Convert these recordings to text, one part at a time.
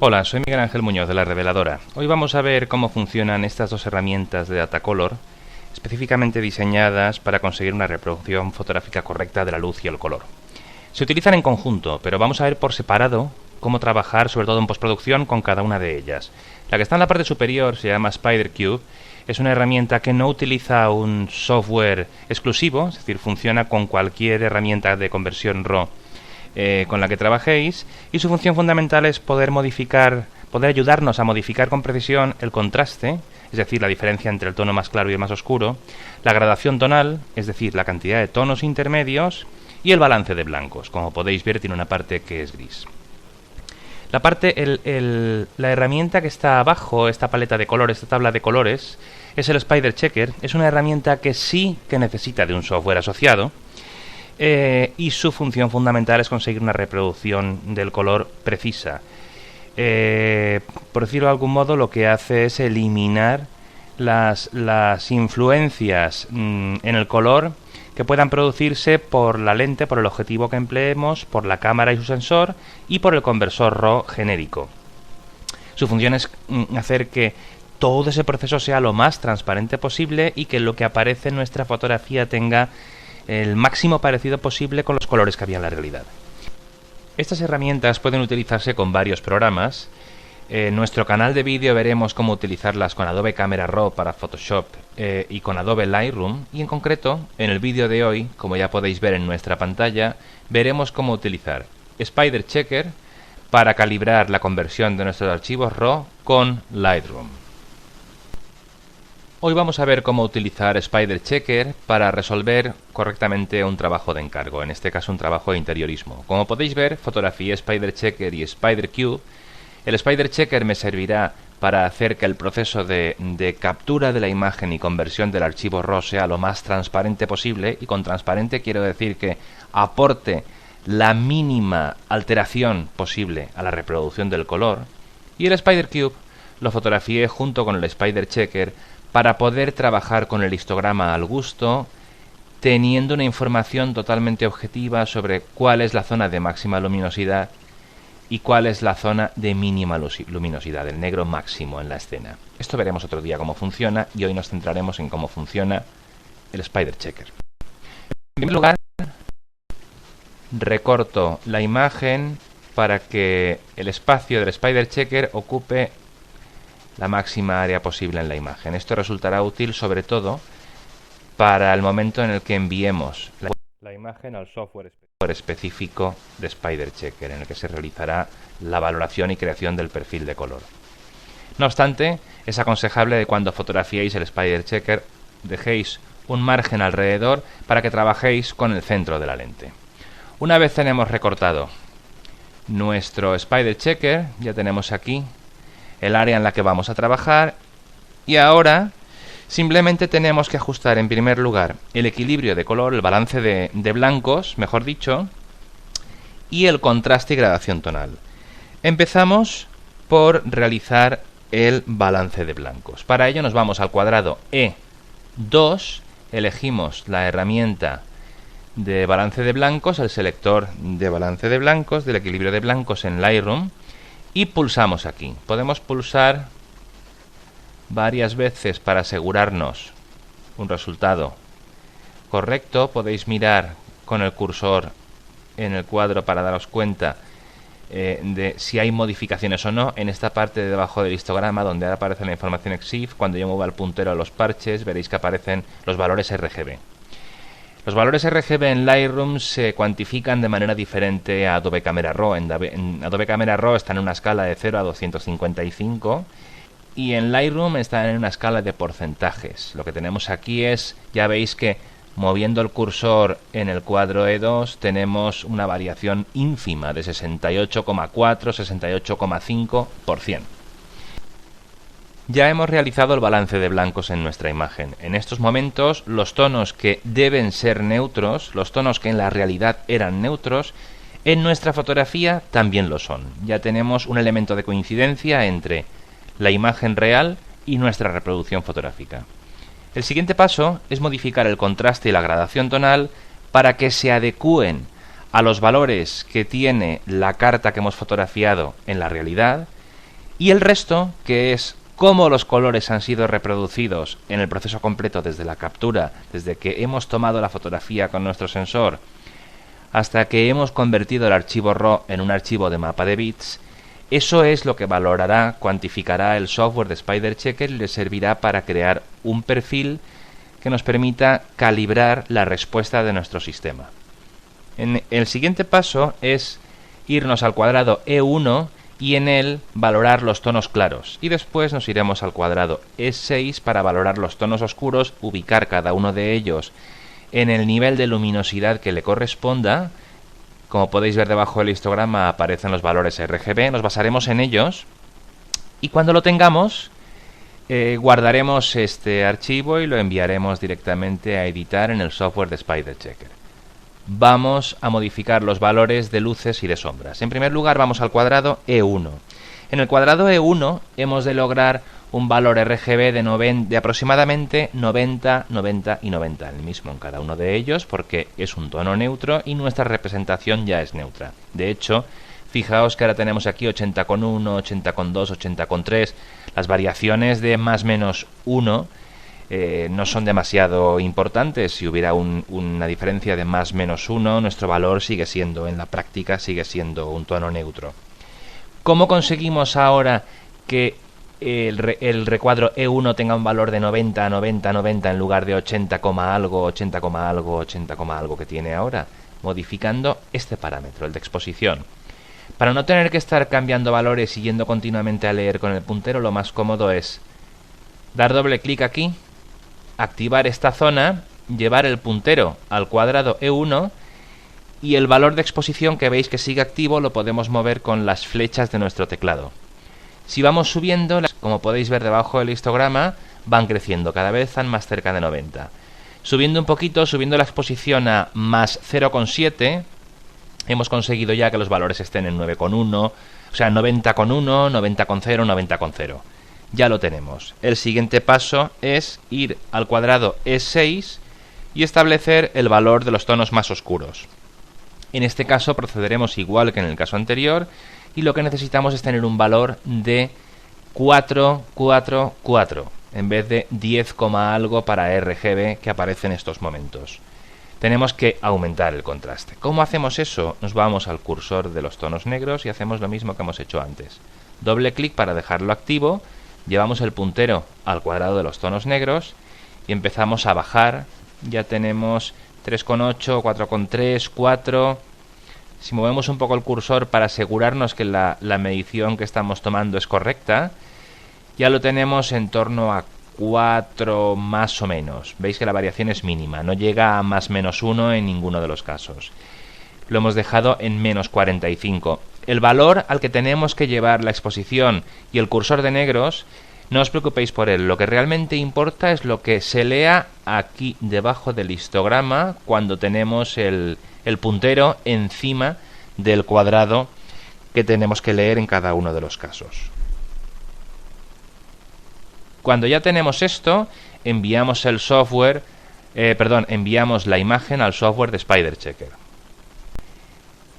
Hola, soy Miguel Ángel Muñoz de La Reveladora. Hoy vamos a ver cómo funcionan estas dos herramientas de Datacolor, específicamente diseñadas para conseguir una reproducción fotográfica correcta de la luz y el color. Se utilizan en conjunto, pero vamos a ver por separado cómo trabajar, sobre todo en postproducción, con cada una de ellas. La que está en la parte superior se llama SpiderCube. Es una herramienta que no utiliza un software exclusivo, es decir, funciona con cualquier herramienta de conversión RAW con la que trabajéis, y su función fundamental es poder ayudarnos a modificar con precisión el contraste, es decir, la diferencia entre el tono más claro y el más oscuro, la gradación tonal, es decir, la cantidad de tonos intermedios, y el balance de blancos. Como podéis ver, tiene una parte que es gris. La herramienta que está abajo, esta paleta de colores, esta tabla de colores, es el Spider Checker. Es una herramienta que sí que necesita de un software asociado, y su función fundamental es conseguir una reproducción del color precisa. Por decirlo de algún modo, lo que hace es eliminar las influencias en el color que puedan producirse por la lente, por el objetivo que empleemos, por la cámara y su sensor, y por el conversor RAW genérico. Su función es hacer que todo ese proceso sea lo más transparente posible y que lo que aparece en nuestra fotografía tenga el máximo parecido posible con los colores que había en la realidad. Estas herramientas pueden utilizarse con varios programas. En nuestro canal de vídeo veremos cómo utilizarlas con Adobe Camera Raw para Photoshop y con Adobe Lightroom, y en concreto, en el vídeo de hoy, como ya podéis ver en nuestra pantalla, veremos cómo utilizar Spider Checker para calibrar la conversión de nuestros archivos RAW con Lightroom. Hoy vamos a ver cómo utilizar Spider Checker para resolver correctamente un trabajo de encargo, en este caso un trabajo de interiorismo. Como podéis ver, fotografié Spider Checker y SpiderCube. El Spider Checker me servirá para hacer que el proceso de captura de la imagen y conversión del archivo RAW sea lo más transparente posible, y con transparente quiero decir que aporte la mínima alteración posible a la reproducción del color. Y el SpiderCube lo fotografié junto con el Spider Checker para poder trabajar con el histograma al gusto, teniendo una información totalmente objetiva sobre cuál es la zona de máxima luminosidad y cuál es la zona de mínima luminosidad, el negro máximo en la escena. Esto veremos otro día cómo funciona, y hoy nos centraremos en cómo funciona el Spider Checker. En primer lugar, recorto la imagen para que el espacio del Spider Checker ocupe la máxima área posible en la imagen. Esto resultará útil sobre todo para el momento en el que enviemos la imagen al software específico de Spider Checker, en el que se realizará la valoración y creación del perfil de color. No obstante, es aconsejable que cuando fotografiéis el Spider Checker dejéis un margen alrededor para que trabajéis con el centro de la lente. Una vez tenemos recortado nuestro Spider Checker, ya tenemos aquí el área en la que vamos a trabajar, y ahora simplemente tenemos que ajustar en primer lugar el equilibrio de color, el balance de blancos, mejor dicho, y el contraste y gradación tonal. Empezamos por realizar el balance de blancos. Para ello nos vamos al cuadrado E2, elegimos la herramienta de balance de blancos, el selector de balance de blancos, del equilibrio de blancos en Lightroom, y pulsamos aquí. Podemos pulsar varias veces para asegurarnos un resultado correcto. Podéis mirar con el cursor en el cuadro para daros cuenta de si hay modificaciones o no. En esta parte de debajo del histograma, donde ahora aparece la información EXIF, cuando yo mueva el puntero a los parches, veréis que aparecen los valores RGB. Los valores RGB en Lightroom se cuantifican de manera diferente a Adobe Camera Raw. En Adobe Camera Raw están en una escala de 0 a 255, y en Lightroom están en una escala de porcentajes. Lo que tenemos aquí es, ya veis que moviendo el cursor en el cuadro E2 tenemos una variación ínfima de 68,4, 68,5%. Ya hemos realizado el balance de blancos en nuestra imagen. En estos momentos, los tonos que deben ser neutros, los tonos que en la realidad eran neutros, en nuestra fotografía también lo son. Ya tenemos un elemento de coincidencia entre la imagen real y nuestra reproducción fotográfica. El siguiente paso es modificar el contraste y la gradación tonal para que se adecúen a los valores que tiene la carta que hemos fotografiado en la realidad, Y el resto, que es cómo los colores han sido reproducidos en el proceso completo desde la captura, desde que hemos tomado la fotografía con nuestro sensor, hasta que hemos convertido el archivo RAW en un archivo de mapa de bits, eso es lo que valorará, cuantificará el software de Spider Checker y le servirá para crear un perfil que nos permita calibrar la respuesta de nuestro sistema. El siguiente paso es irnos al cuadrado E1 y en él valorar los tonos claros, y después nos iremos al cuadrado E6 para valorar los tonos oscuros, ubicar cada uno de ellos en el nivel de luminosidad que le corresponda. Como podéis ver debajo del histograma aparecen los valores RGB, nos basaremos en ellos y cuando lo tengamos guardaremos este archivo y lo enviaremos directamente a editar en el software de Spider Checker. Vamos a modificar los valores de luces y de sombras. En primer lugar vamos al cuadrado E1. En el cuadrado E1 hemos de lograr un valor RGB de aproximadamente 90, 90 y 90, el mismo en cada uno de ellos porque es un tono neutro y nuestra representación ya es neutra. De hecho, fijaos que ahora tenemos aquí 80,1, 80,2, 80,3. Las variaciones de más menos 1 no son demasiado importantes. Si hubiera una diferencia de más menos 1, nuestro valor sigue siendo, en la práctica, sigue siendo un tono neutro. ¿Cómo conseguimos ahora que el recuadro E1 tenga un valor de 90, 90, 90 en lugar de 80, algo, 80, algo, 80, algo que tiene ahora? Modificando este parámetro, el de exposición. Para no tener que estar cambiando valores y yendo continuamente a leer con el puntero, lo más cómodo es dar doble clic aquí, activar esta zona, llevar el puntero al cuadrado E1 y el valor de exposición que veis que sigue activo lo podemos mover con las flechas de nuestro teclado. Si vamos subiendo, como podéis ver debajo del histograma, van creciendo, cada vez están más cerca de 90. Subiendo un poquito, subiendo la exposición a más 0,7, hemos conseguido ya que los valores estén en 9,1, o sea 90,1, 90,0, 90,0. Ya lo tenemos. El siguiente paso es ir al cuadrado E6 y establecer el valor de los tonos más oscuros. En este caso procederemos igual que en el caso anterior y lo que necesitamos es tener un valor de 4, 4, 4 en vez de 10, algo para RGB que aparece en estos momentos. Tenemos que aumentar el contraste. ¿Cómo hacemos eso? Nos vamos al cursor de los tonos negros y hacemos lo mismo que hemos hecho antes. Doble clic para dejarlo activo, llevamos el puntero al cuadrado de los tonos negros y empezamos a bajar. Ya tenemos 3,8, 4,3, 4. Si movemos un poco el cursor para asegurarnos que la medición que estamos tomando es correcta, ya lo tenemos en torno a 4 más o menos. Veis que la variación es mínima, no llega a más menos 1 en ninguno de los casos. Lo hemos dejado en menos 45. El valor al que tenemos que llevar la exposición y el cursor de negros, no os preocupéis por él. Lo que realmente importa es lo que se lea aquí debajo del histograma cuando tenemos el puntero encima del cuadrado que tenemos que leer en cada uno de los casos. Cuando ya tenemos esto, enviamos enviamos la imagen al software de Spider Checker.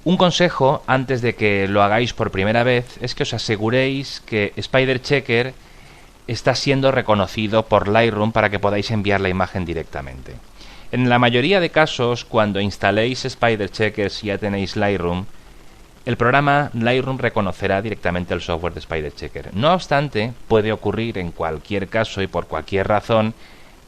Un consejo antes de que lo hagáis por primera vez es que os aseguréis que Spider Checker está siendo reconocido por Lightroom para que podáis enviar la imagen directamente. En la mayoría de casos, cuando instaléis Spider Checker, si ya tenéis Lightroom, el programa Lightroom reconocerá directamente el software de Spider Checker. No obstante, puede ocurrir en cualquier caso y por cualquier razón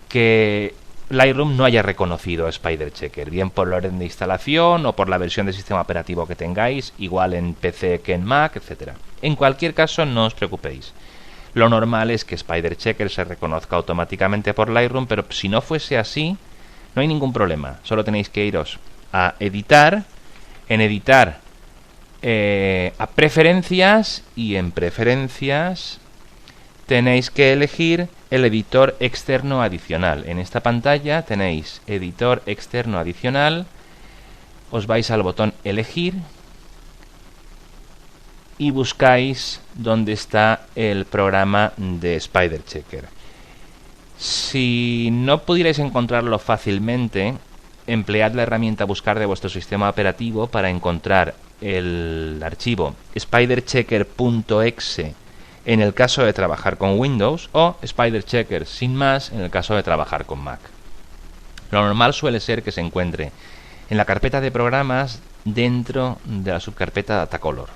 que Lightroom no haya reconocido Spider Checker, bien por el orden de instalación o por la versión del sistema operativo que tengáis, igual en PC que en Mac, etc. En cualquier caso, no os preocupéis. Lo normal es que Spider Checker se reconozca automáticamente por Lightroom, pero si no fuese así, no hay ningún problema. Solo tenéis que iros a editar, en editar a preferencias y en preferencias tenéis que elegir el editor externo adicional. En esta pantalla tenéis editor externo adicional, os vais al botón elegir y buscáis dónde está el programa de Spider Checker. Si no pudierais encontrarlo fácilmente, emplead la herramienta buscar de vuestro sistema operativo para encontrar el archivo spiderchecker.exe en el caso de trabajar con Windows, o Spider Checker sin más en el caso de trabajar con Mac. Lo normal suele ser que se encuentre en la carpeta de programas dentro de la subcarpeta Datacolor.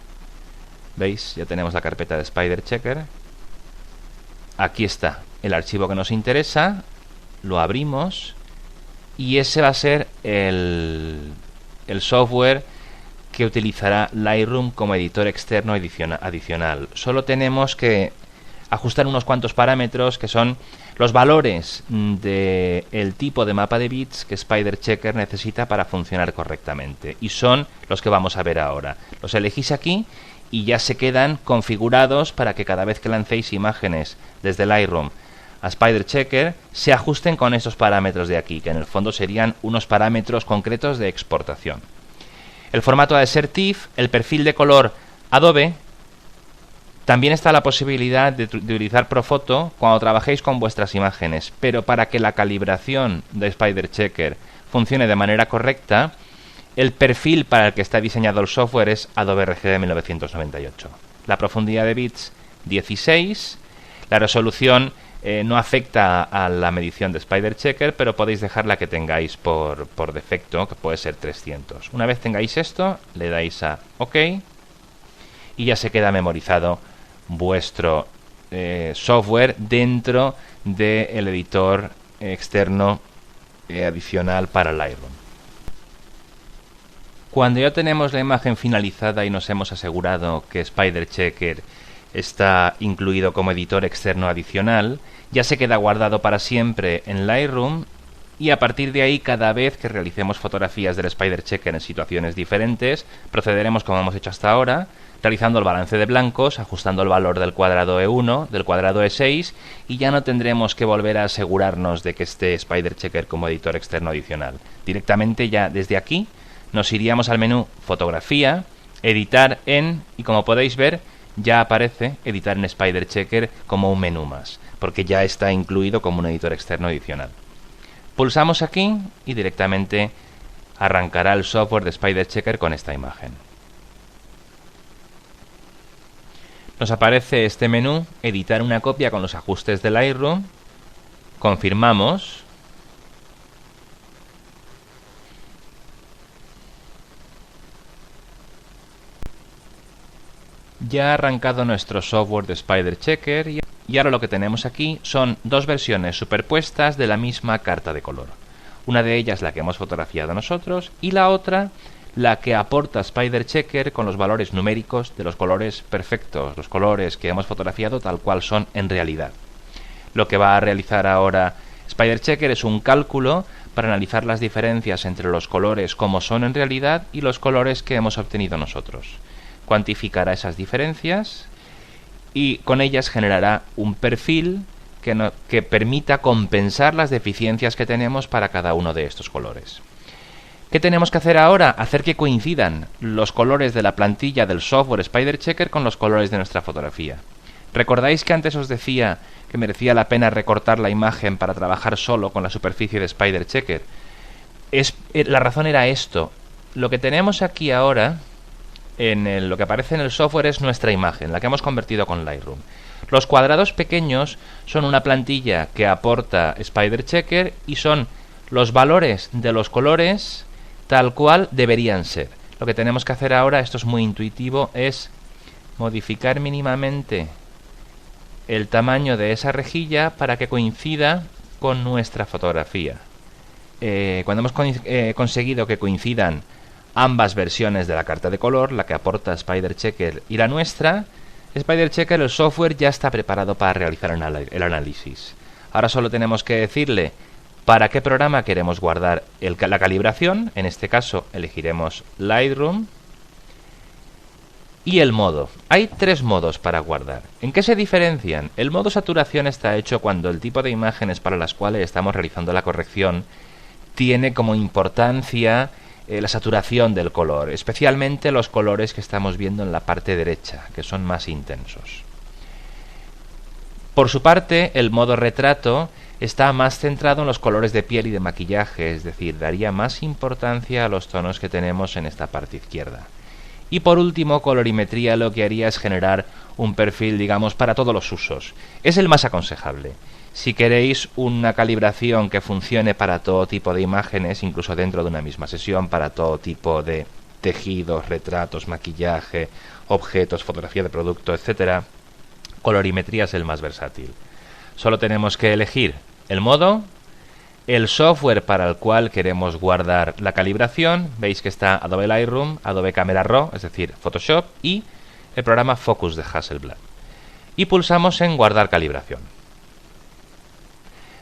¿Veis? Ya tenemos la carpeta de Spider Checker. Aquí está el archivo que nos interesa, lo abrimos y ese va a ser el software que utilizará Lightroom como editor externo adicional. Solo tenemos que ajustar unos cuantos parámetros que son los valores del tipo de mapa de bits que Spider Checker necesita para funcionar correctamente. Y son los que vamos a ver ahora. Los elegís aquí y ya se quedan configurados para que cada vez que lancéis imágenes desde Lightroom a Spider Checker se ajusten con estos parámetros de aquí, que en el fondo serían unos parámetros concretos de exportación. El formato ha de ser TIFF, el perfil de color Adobe. También está la posibilidad de utilizar Profoto cuando trabajéis con vuestras imágenes, pero para que la calibración de Spider Checker funcione de manera correcta, el perfil para el que está diseñado el software es Adobe RGB 1998. La profundidad de bits 16, la resolución no afecta a la medición de Spider Checker, pero podéis dejar la que tengáis por defecto, que puede ser 300. Una vez tengáis esto, le dais a OK y ya se queda memorizado vuestro software dentro del editor externo adicional para Lightroom. Cuando ya tenemos la imagen finalizada y nos hemos asegurado que Spider Checker está incluido como editor externo adicional, ya se queda guardado para siempre en Lightroom y a partir de ahí, cada vez que realicemos fotografías del Spider Checker en situaciones diferentes, procederemos como hemos hecho hasta ahora, realizando el balance de blancos, ajustando el valor del cuadrado E1, del cuadrado E6 y ya no tendremos que volver a asegurarnos de que esté Spider Checker como editor externo adicional. Directamente ya desde aquí nos iríamos al menú Fotografía, Editar en, y como podéis ver, ya aparece Editar en Spider Checker como un menú más, porque ya está incluido como un editor externo adicional. Pulsamos aquí y directamente arrancará el software de Spider Checker con esta imagen. Nos aparece este menú, editar una copia con los ajustes de Lightroom, confirmamos. Ya ha arrancado nuestro software de Spider Checker y ahora lo que tenemos aquí son dos versiones superpuestas de la misma carta de color. Una de ellas la que hemos fotografiado nosotros y la otra la que aporta Spider Checker con los valores numéricos de los colores perfectos, los colores que hemos fotografiado tal cual son en realidad. Lo que va a realizar ahora Spider Checker es un cálculo para analizar las diferencias entre los colores como son en realidad y los colores que hemos obtenido nosotros. Cuantificará esas diferencias y con ellas generará un perfil que permita compensar las deficiencias que tenemos para cada uno de estos colores. ¿Qué tenemos que hacer ahora? Hacer que coincidan los colores de la plantilla del software Spider Checker con los colores de nuestra fotografía. ¿Recordáis que antes os decía que merecía la pena recortar la imagen para trabajar solo con la superficie de Spider Checker? La razón era esto. Lo que tenemos aquí ahora, lo que aparece en el software, es nuestra imagen, la que hemos convertido con Lightroom. Los cuadrados pequeños son una plantilla que aporta Spider Checker y son los valores de los colores tal cual deberían ser. Lo que tenemos que hacer ahora, esto es muy intuitivo, es modificar mínimamente el tamaño de esa rejilla para que coincida con nuestra fotografía. Cuando hemos conseguido que coincidan ambas versiones de la carta de color, la que aporta Spider Checker y la nuestra, Spider Checker, el software, ya está preparado para realizar el análisis. Ahora solo tenemos que decirle para qué programa queremos guardar la calibración. En este caso elegiremos Lightroom. Y el modo. Hay tres modos para guardar. ¿En qué se diferencian? El modo saturación está hecho cuando el tipo de imágenes para las cuales estamos realizando la corrección tiene como importancia la saturación del color, especialmente los colores que estamos viendo en la parte derecha, que son más intensos. Por su parte, el modo retrato está más centrado en los colores de piel y de maquillaje, es decir, daría más importancia a los tonos que tenemos en esta parte izquierda. Y por último, colorimetría lo que haría es generar un perfil, digamos, para todos los usos. Es el más aconsejable. Si queréis una calibración que funcione para todo tipo de imágenes, incluso dentro de una misma sesión, para todo tipo de tejidos, retratos, maquillaje, objetos, fotografía de producto, etcétera, colorimetría es el más versátil. Solo tenemos que elegir el modo, el software para el cual queremos guardar la calibración. Veis que está Adobe Lightroom, Adobe Camera Raw, es decir, Photoshop, y el programa Focus de Hasselblad. Y pulsamos en guardar calibración.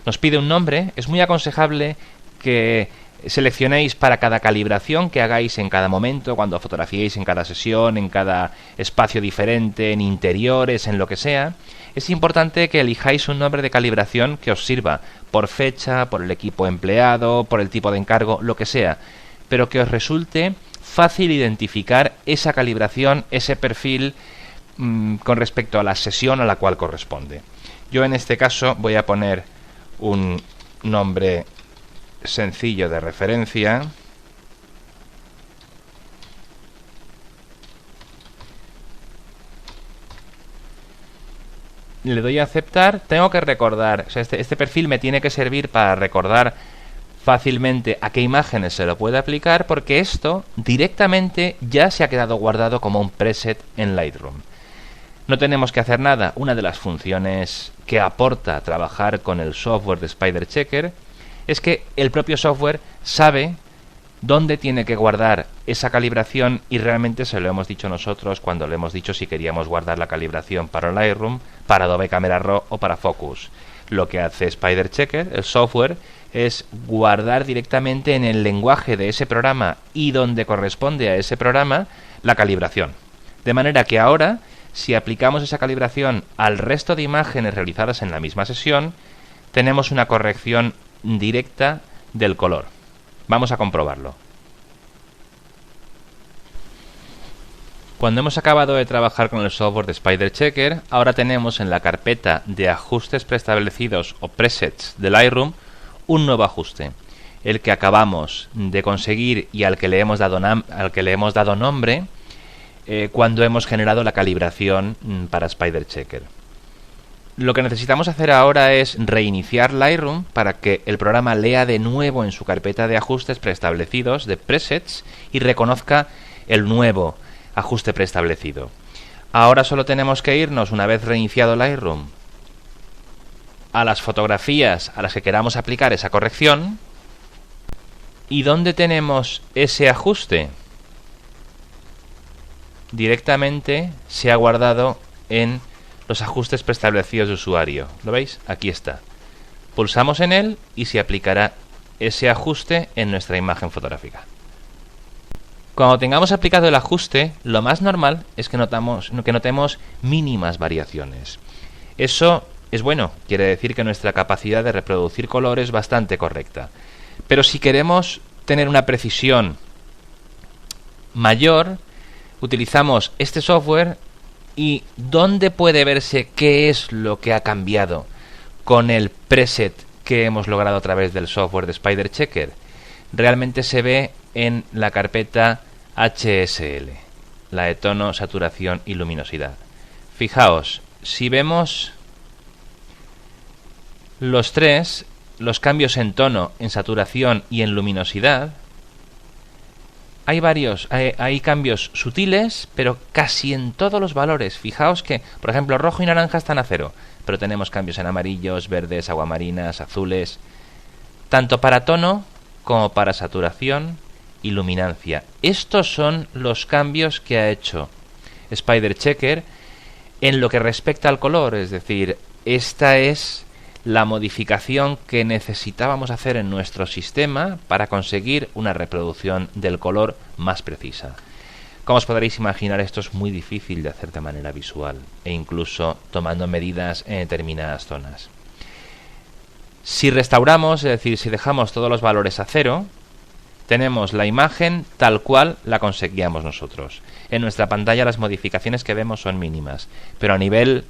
Nos pide un nombre. Es muy aconsejable que seleccionéis para cada calibración que hagáis en cada momento, cuando fotografiéis en cada sesión, en cada espacio diferente, en interiores, en lo que sea. Es importante que elijáis un nombre de calibración que os sirva por fecha, por el equipo empleado, por el tipo de encargo, lo que sea, pero que os resulte fácil identificar esa calibración, ese perfil con respecto a la sesión a la cual corresponde. Yo en este caso voy a poner un nombre sencillo de referencia. Le doy a aceptar. Tengo que recordar, o sea, este perfil me tiene que servir para recordar fácilmente a qué imágenes se lo puede aplicar, porque esto directamente ya se ha quedado guardado como un preset en Lightroom. No tenemos que hacer nada. Una de las funciones que aporta trabajar con el software de Spider Checker es que el propio software sabe dónde tiene que guardar esa calibración, y realmente se lo hemos dicho nosotros cuando le hemos dicho si queríamos guardar la calibración para Lightroom, para Adobe Camera Raw o para Focus. Lo que hace Spider Checker, el software, es guardar directamente en el lenguaje de ese programa y donde corresponde a ese programa la calibración. De manera que ahora, si aplicamos esa calibración al resto de imágenes realizadas en la misma sesión, tenemos una corrección directa del color. Vamos a comprobarlo. Cuando hemos acabado de trabajar con el software de Spider Checker, ahora tenemos en la carpeta de ajustes preestablecidos o presets de Lightroom un nuevo ajuste, el que acabamos de conseguir y al que le hemos dado nombre cuando hemos generado la calibración para Spider Checker. Lo que necesitamos hacer ahora es reiniciar Lightroom para que el programa lea de nuevo en su carpeta de ajustes preestablecidos de presets y reconozca el nuevo ajuste preestablecido. Ahora solo tenemos que irnos, una vez reiniciado Lightroom, a las fotografías a las que queramos aplicar esa corrección. ¿Y dónde tenemos ese ajuste? Directamente se ha guardado en los ajustes preestablecidos de usuario. ¿Lo veis? Aquí está. Pulsamos en él y se aplicará ese ajuste en nuestra imagen fotográfica. Cuando tengamos aplicado el ajuste, lo más normal es que notemos mínimas variaciones. Eso es bueno, quiere decir que nuestra capacidad de reproducir color es bastante correcta. Pero si queremos tener una precisión mayor, utilizamos este software. ¿Y dónde puede verse qué es lo que ha cambiado con el preset que hemos logrado a través del software de Spider Checker? Realmente se ve en la carpeta HSL, la de tono, saturación y luminosidad. Fijaos, si vemos los cambios en tono, en saturación y en luminosidad, hay cambios sutiles, pero casi en todos los valores. Fijaos que, por ejemplo, rojo y naranja están a 0, pero tenemos cambios en amarillos, verdes, aguamarinas, azules, tanto para tono como para saturación y luminancia. Estos son los cambios que ha hecho Spider Checker en lo que respecta al color, es decir, esta es la modificación que necesitábamos hacer en nuestro sistema para conseguir una reproducción del color más precisa. Como os podréis imaginar, esto es muy difícil de hacer de manera visual e incluso tomando medidas en determinadas zonas. Si restauramos, es decir, si dejamos todos los valores a 0, tenemos la imagen tal cual la conseguíamos nosotros. En nuestra pantalla las modificaciones que vemos son mínimas, pero a nivel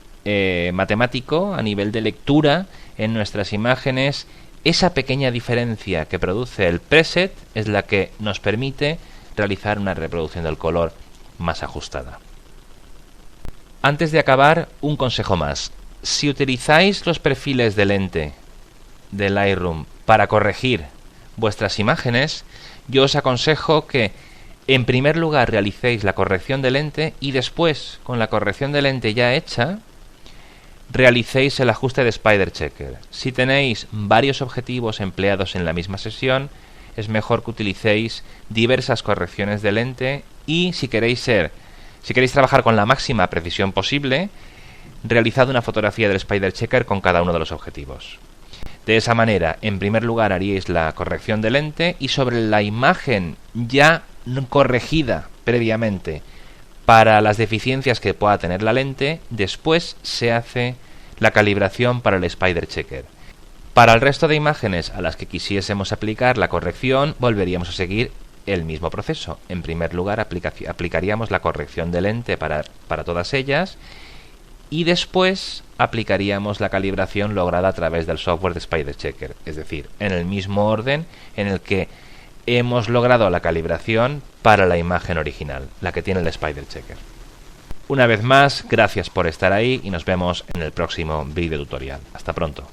matemático, a nivel de lectura, en nuestras imágenes, esa pequeña diferencia que produce el preset es la que nos permite realizar una reproducción del color más ajustada. Antes de acabar, un consejo más. Si utilizáis los perfiles de lente de Lightroom para corregir vuestras imágenes, yo os aconsejo que en primer lugar realicéis la corrección de lente y después, con la corrección de lente ya hecha, realicéis el ajuste de Spider Checker. Si tenéis varios objetivos empleados en la misma sesión, es mejor que utilicéis diversas correcciones de lente y si queréis trabajar con la máxima precisión posible, realizad una fotografía del Spider Checker con cada uno de los objetivos. De esa manera, en primer lugar haríais la corrección de lente y sobre la imagen ya corregida previamente para las deficiencias que pueda tener la lente, después se hace la calibración para el Spider Checker. Para el resto de imágenes a las que quisiésemos aplicar la corrección, volveríamos a seguir el mismo proceso. En primer lugar, aplicaríamos la corrección de lente para todas ellas y después aplicaríamos la calibración lograda a través del software de Spider Checker, es decir, en el mismo orden en el que hemos logrado la calibración para la imagen original, la que tiene el Spider Checker. Una vez más, gracias por estar ahí y nos vemos en el próximo vídeo tutorial. Hasta pronto.